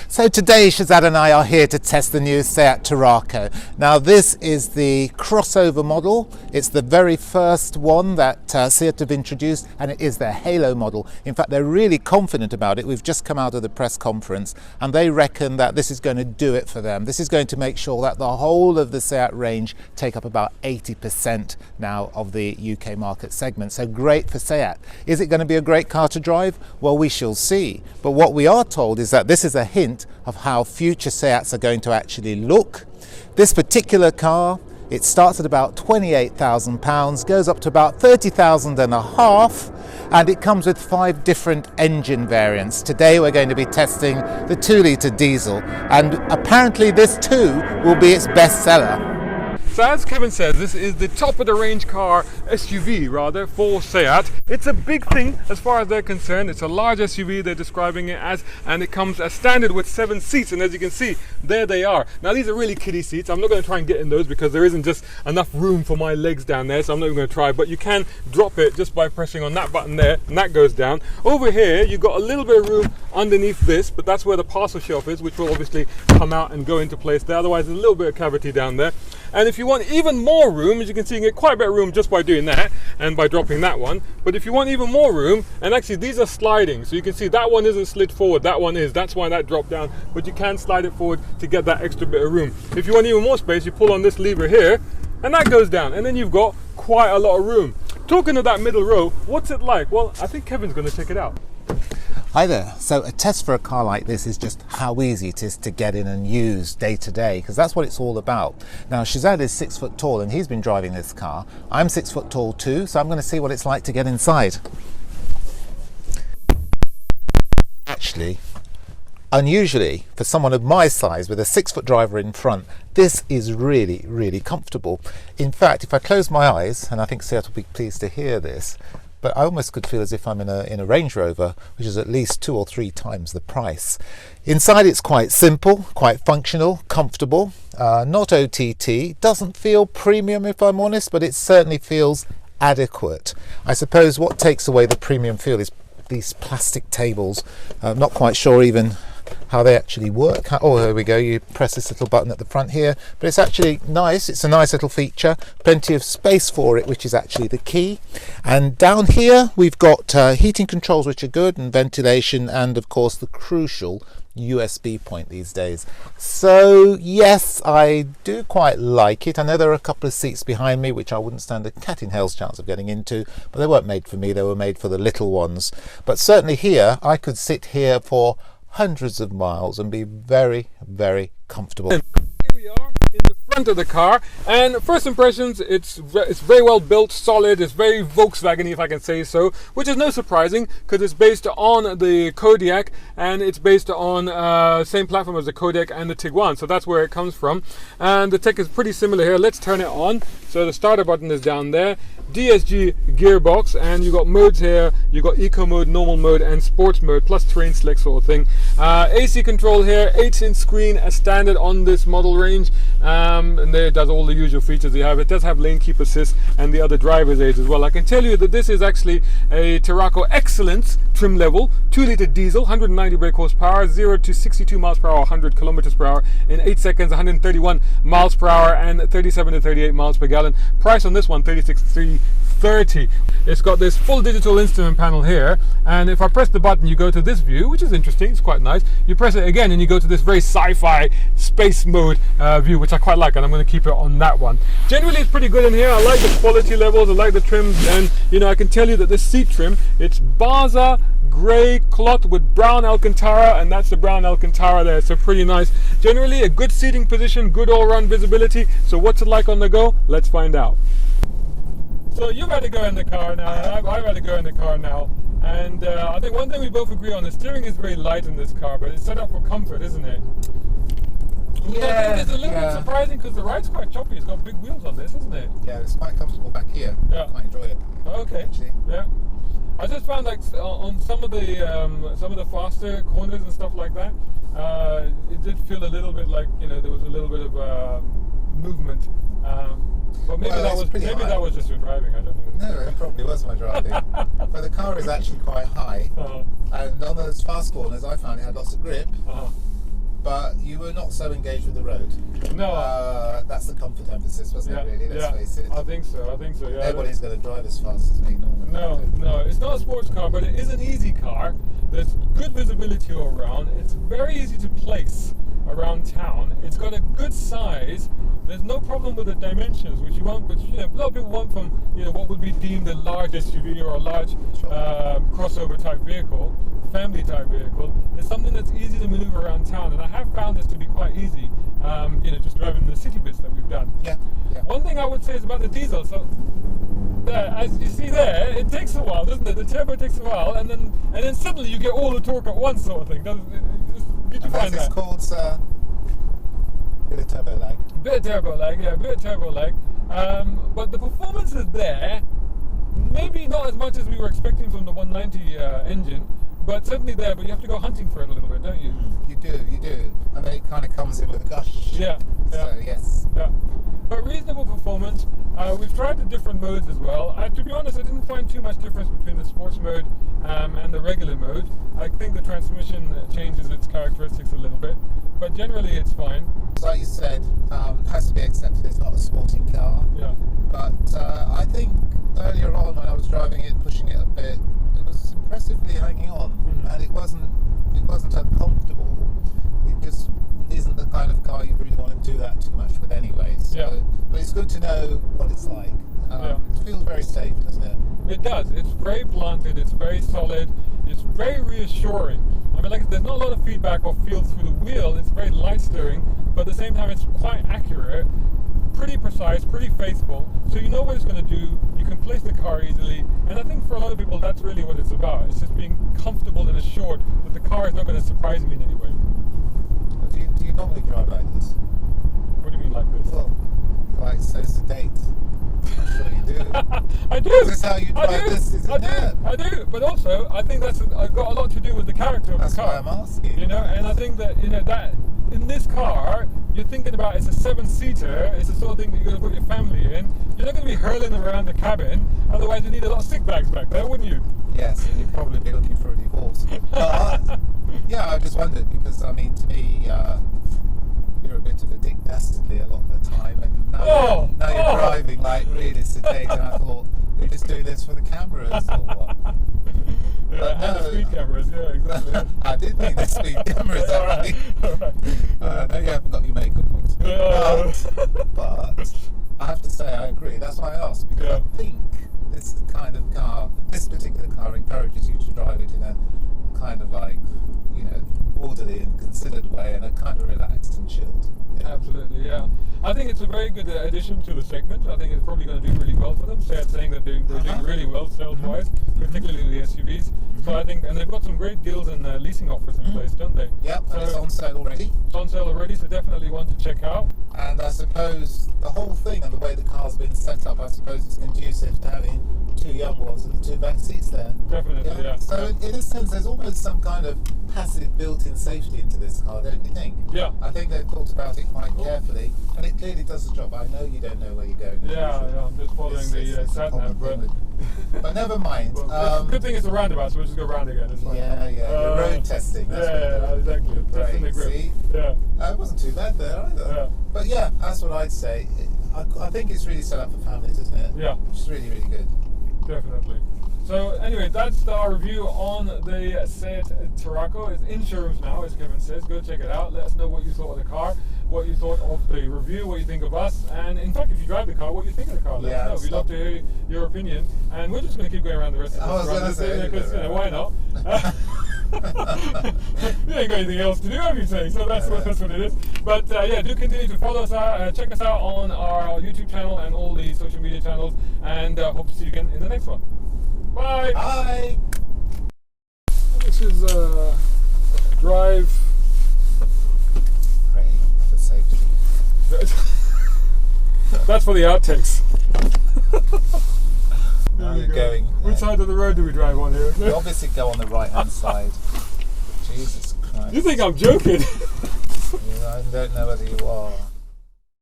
So today Shahzad and I are here to test the new SEAT Tarraco. Now this is the crossover model. It's the very first one that SEAT have introduced, and it is their halo model. In fact, they're really confident about it. We've just come out of the press conference and they reckon that this is going to do it for them. This is going to make sure that the whole of the SEAT range take up about 80% now of the UK market segment. So great for SEAT. Is it going to be a great car to drive? Well, we shall see. But what we are told is that this is a hint of how future SEATs are going to actually look. This particular car, it starts at about £28,000, goes up to about 30,000 and a half, and it comes with 5 different engine variants. Today we're going to be testing the 2-litre diesel, and apparently this too will be its best seller. So as Kevin says, this is the top of the range car, SUV rather, for SEAT. It's a big thing as far as they're concerned. It's a large SUV, they're describing it as, and it comes as standard with 7 seats. And as you can see, there they are. Now these are really kiddie seats. I'm not going to try and get in those because there isn't just enough room for my legs down there, so I'm not even going to try. But you can drop it just by pressing on that button there, and that goes down. Over here, you've got a little bit of room underneath this, but that's where the parcel shelf is, which will obviously come out and go into place there. Otherwise, there's a little bit of cavity down there. And if you want even more room, as you can see, you can get quite a bit of room just by doing that and by dropping that one. But if you want even more room, and actually these are sliding, so you can see that one isn't slid forward, that one is. That's why that dropped down, but you can slide it forward to get that extra bit of room. If you want even more space, you pull on this lever here, and that goes down, and then you've got quite a lot of room. Talking of that middle row, what's it like? Well, I think Kevin's going to check it out. Hi there. So a test for a car like this is just how easy it is to get in and use day to day, because that's what it's all about. Now Shahzad is 6 foot tall and he's been driving this car. I'm 6 foot tall too, so I'm going to see what it's like to get inside. Actually, unusually for someone of my size with a 6 foot driver in front, this is really, really comfortable. In fact, if I close my eyes, and I think SEAT will be pleased to hear this, but I almost could feel as if I'm in a Range Rover, which is at least 2 or 3 times the price. Inside it's quite simple, quite functional, comfortable, not OTT, doesn't feel premium if I'm honest, but it certainly feels adequate. I suppose what takes away the premium feel is these plastic tables. I'm not quite sure even how they actually work. Oh, there we go, you press this little button at the front here, but it's actually nice. It's a nice little feature, plenty of space for it, which is actually the key. And down here we've got heating controls, which are good, and ventilation, and of course the crucial USB point these days. So yes, I do quite like it. I know there are a couple of seats behind me which I wouldn't stand a cat in hell's chance of getting into, but they weren't made for me, they were made for the little ones. But certainly here I could sit here for hundreds of miles and be very, very comfortable. Here we are in the front of the car, and first impressions, it's very well built, solid. It's very Volkswagen-y, if I can say so, which is no surprising because it's based on the Kodiac, and it's based on same platform as the Kodiac and the Tiguan, so that's where it comes from. And the tech is pretty similar here. Let's turn it on. So the starter button is down there. DSG gearbox, and you've got modes here. You've got eco mode, normal mode, and sports mode, plus terrain select sort of thing. AC control here, 8-inch screen as standard on this model range, and there it does all the usual features you have. It does have lane keep assist and the other driver's aids as well. I can tell you that this is actually a Tarraco Excellence trim level, 2-litre diesel, 190 brake horsepower, 0 to 62 miles per hour, 100 kilometers per hour in 8 seconds, 131 miles per hour, and 37 to 38 miles per gallon. Price on this one, $36,330. It's got this full digital instrument panel here, and if I press the button, you go to this view, which is interesting. It's quite nice. You press it again and you go to this very sci-fi space mode view, which I quite like, and I'm going to keep it on that one. Generally it's pretty good in here. I like the quality levels, I like the trims, and you know, I can tell you that this seat trim, it's Baza grey cloth with brown Alcantara, and that's the brown Alcantara there, so pretty nice. Generally a good seating position, good all-round visibility. So what's it like on the go? Let's find out. So you've had to go in the car now, and I've had to go in the car now, and I think one thing we both agree on, the steering is very light in this car, but it's set up for comfort, isn't it? Yeah, it's a little bit surprising because the ride's quite choppy. It's got big wheels on this, isn't it? Yeah, it's quite comfortable back here. Yeah, I quite enjoy it. Okay. Actually. Yeah. I just found like on some of the faster corners and stuff like that, it did feel a little bit like, you know, there was a little bit of movement. But maybe that was just your driving. I don't know. No, it probably was my driving. But the car is actually quite high, and on those fast corners, I found it had lots of grip. but you were not so engaged with the road. No. That's the comfort emphasis, wasn't it, really? Let's face it. I think so, yeah. Nobody's going to drive as fast as me normally. No, it's not a sports car, but it is an easy car. There's good visibility all around. It's very easy to place around town. It's got a good size. There's no problem with the dimensions, which you want, but a lot of people want from what would be deemed a large SUV or a large crossover type vehicle, family type vehicle. It's something that's easy to maneuver around town, and I have found this to be quite easy. Just driving the city bits that we've done. Yeah. One thing I would say is about the diesel. So there, as you see there, it takes a while, doesn't it? The turbo takes a while, and then suddenly you get all the torque at once, sort of thing. Did you find that? It's called bit of turbo lag. Bit of turbo lag. But the performance is there. Maybe not as much as we were expecting from the 190 engine, but certainly there. But you have to go hunting for it a little bit, don't you? You do. And then it kind of comes in with a gush. Yeah. So, yes. Yeah. But reasonable performance. We've tried the different modes as well. To be honest, I didn't find too much difference between the sports mode and the regular mode. I think the transmission changes its characteristics a little bit, but generally it's fine. Like you said, it has to be accepted. It's not a sporting car. Yeah. But I think earlier on when I was driving it, pushing it a bit, it was impressively hanging on, and it wasn't uncomfortable. It just isn't the kind of car you really want to do that too much with anyway. So, but it's good to know what it's like. It feels very safe, doesn't it? It does. It's very blunted. It's very solid. It's very reassuring. I mean, there's not a lot of feedback or feel through the wheel. It's very light steering, but at the same time, it's quite accurate, pretty precise, pretty faithful. So you know what it's going to do. You can place the car easily, and I think for a lot of people, that's really what it's about. It's just being comfortable and assured that the car is not going to surprise me in any way. Do you normally drive like this? What do you mean like this? Well, like so sedate. I'm sure you do. I do. Is this how you drive this? I do. But also, I think that's got a lot to do with the character of the car. That's why I'm asking. And I think that that in this car, you're thinking about it's a 7-seater. It's the sort of thing that you're going to put your family in. You're not going to be hurling around the cabin. Otherwise, you need a lot of stick bags back there, wouldn't you? Yes, and you'd probably be looking for a divorce. But yeah, I just wondered because to me, you're a bit of a dick dastardly a lot of the time, and now you're driving like really sedate, and I thought you're just doing this for the cameras or what? And the speed cameras, exactly. I did mean the speed cameras actually. I know you haven't got your makeup on, but I have to say I agree. That's why I asked, because I think this kind of car, this particular car, encourages you to drive it in a kind of orderly and considered way, and a kind of relaxed and chilled. Absolutely, yeah. I think it's a very good addition to the segment. I think it's probably going to do really well for them. SEAT saying that they're doing really well sales-wise, particularly the SUVs. So I think, and they've got some great deals and leasing offers in place, don't they? Yeah, so it's on sale already. It's on sale already, so definitely one to check out. And I suppose the whole thing and the way the car's been set up, I suppose it's conducive to having two young ones and the two back seats there. Definitely, yeah. So in a sense, there's almost some kind of passive built-in safety into this car, don't you think? Yeah. I think they've thought about it quite carefully, and it clearly does the job. I know you don't know where you're going. Yeah, I'm just following the sat nav, but never mind. Well, good thing it's a roundabout, so we'll just go round again. It's fine. You're road testing. That's exactly. Testing the grip. See? Yeah. It wasn't too bad there either. Yeah. But yeah, that's what I'd say. I think it's really set up for families, isn't it? Yeah. Which is really, really good. Definitely. So anyway, that's our review on the SEAT Tarraco. It's in showrooms now, as Kevin says. Go check it out. Let us know what you thought of the car, what you thought of the review, what you think of us, and in fact, if you drive the car, what you think of the car. Let us know. We'd love to hear your opinion, and we're just going to keep going around the rest of this. Because why not? You ain't got anything else to do, have you, say? So that's what it is. But do continue to follow us out, check us out on our YouTube channel and all the social media channels, and hope to see you again in the next one. Bye. Bye. This is drive. Pray for safety. That's for the outtakes. Now you're going. Which side of the road do we drive on here? You obviously go on the right-hand side. Jesus Christ. You think I'm joking? I don't know whether you are.